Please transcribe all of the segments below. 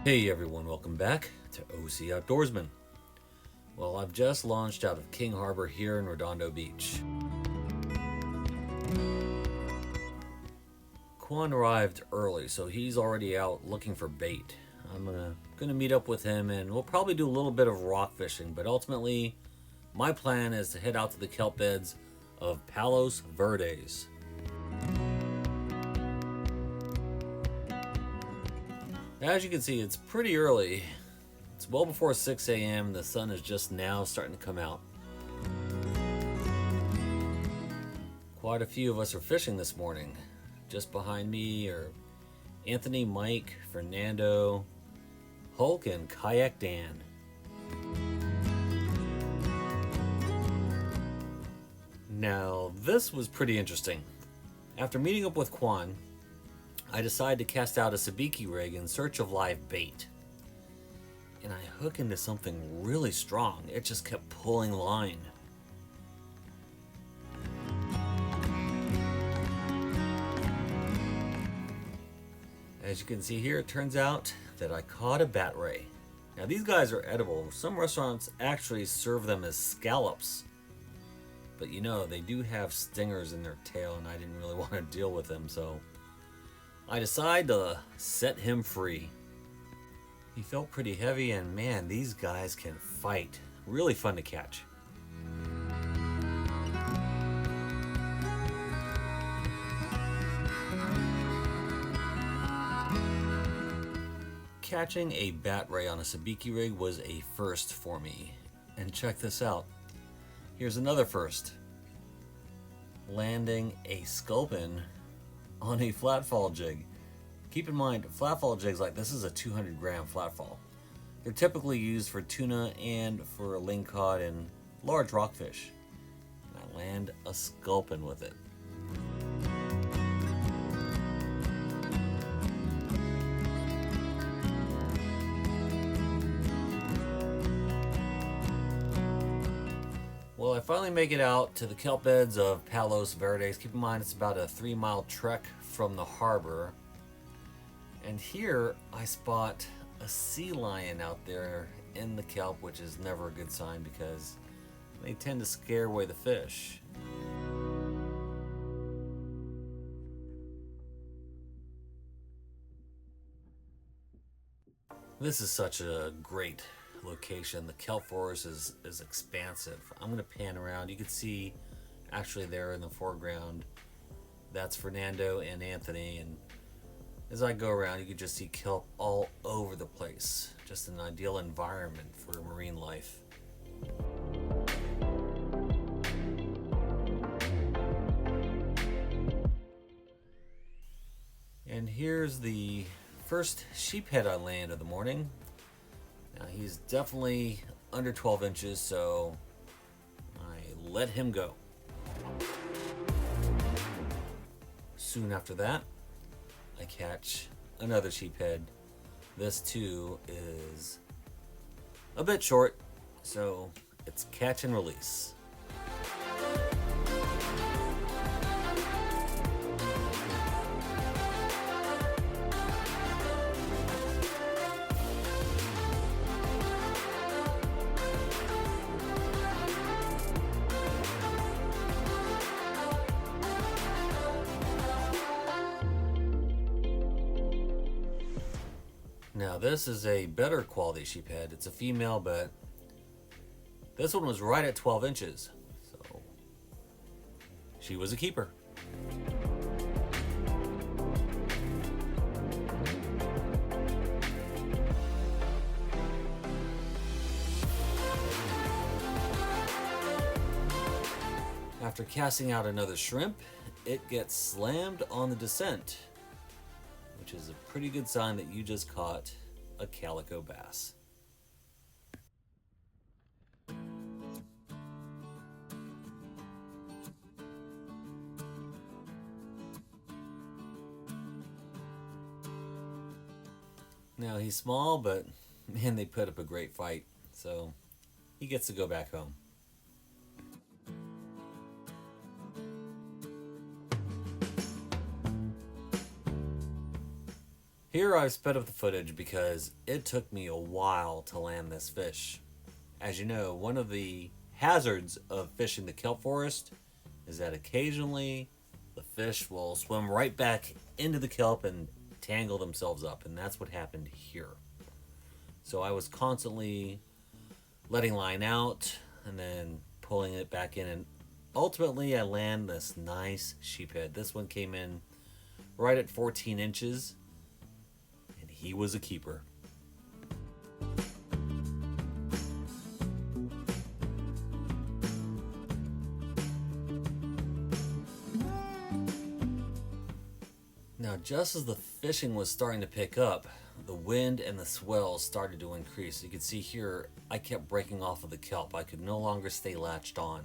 Hey everyone, welcome back to OC Outdoorsman. Well, I've just launched out of King Harbor here in Redondo Beach. Quan arrived early, so he's already out looking for bait. I'm gonna meet up with him and we'll probably do a little bit of rock fishing, but ultimately my plan is to head out to the kelp beds of Palos Verdes. As you can see, it's pretty early. It's well before 6 a.m. The sun is just now starting to come out. Quite a few of us are fishing this morning. Just behind me are Anthony, Mike, Fernando, Hulk, and Kayak Dan. Now, this was pretty interesting. After meeting up with Quan, I decided to cast out a sabiki rig in search of live bait. And I hook into something really strong. It just kept pulling line. As you can see here, it turns out that I caught a bat ray. Now these guys are edible. Some restaurants actually serve them as scallops. But you know, they do have stingers in their tail and I didn't really want to deal with them, so I decided to set him free. He felt pretty heavy and man, these guys can fight. Really fun to catch. Catching a bat ray on a sabiki rig was a first for me. And check this out. Here's another first. Landing a sculpin on a flatfall jig. Keep in mind, flatfall jigs like this is a 200-gram flatfall. They're typically used for tuna and for lingcod and large rockfish. And I land a sculpin with it. Well, I finally make it out to the kelp beds of Palos Verdes. Keep in mind it's about a 3-mile trek from the harbor. And here I spot a sea lion out there in the kelp, which is never a good sign because they tend to scare away the fish. This is such a great location. The kelp forest is expansive. I'm going to pan around. You can see actually there in the foreground, that's Fernando and Anthony, and as I go around you can just see kelp all over the place. Just an ideal environment for marine life. And here's the first sheephead I land of the morning. Now he's definitely under 12 inches, so I let him go. Soon after that, I catch another sheephead. This too is a bit short, so it's catch and release. Now this is a better quality sheephead. It's a female, but this one was right at 12 inches. So she was a keeper. After casting out another shrimp, it gets slammed on the descent, which is a pretty good sign that you just caught a calico bass. Now he's small, but man, they put up a great fight, so he gets to go back home. Here I've sped up the footage because it took me a while to land this fish. As you know, one of the hazards of fishing the kelp forest is that occasionally the fish will swim right back into the kelp and tangle themselves up, and that's what happened here. So I was constantly letting line out and then pulling it back in, and ultimately I land this nice sheephead. This one came in right at 14 inches, and he was a keeper. Now, just as the fishing was starting to pick up, the wind and the swells started to increase. You can see here, I kept breaking off of the kelp. I could no longer stay latched on.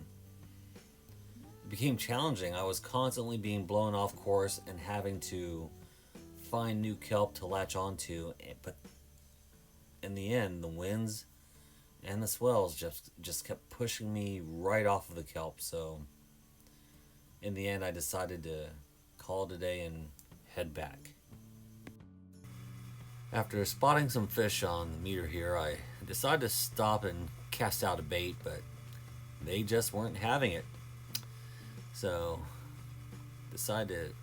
It became challenging. I was constantly being blown off course and having to find new kelp to latch onto. But in the end, the winds and the swells just kept pushing me right off of the kelp. So in the end, I decided to call it a day and head back. After spotting some fish on the meter here, I decided to stop and cast out a bait, but they just weren't having it. So decided to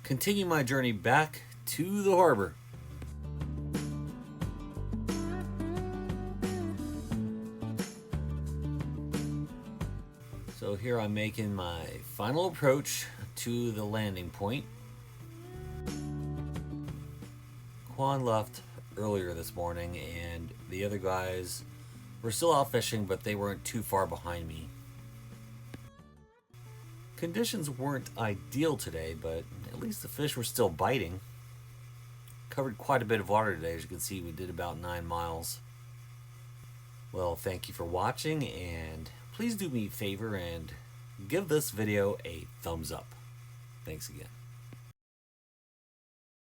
continue my journey back to the harbor. So here I'm making my final approach to the landing point. Quan left earlier this morning, and the other guys were still out fishing, but they weren't too far behind me. Conditions weren't ideal today, but at least the fish were still biting. Covered quite a bit of water today. As you can see, we did about 9 miles. Well, thank you for watching, and please do me a favor and give this video a thumbs up. Thanks again.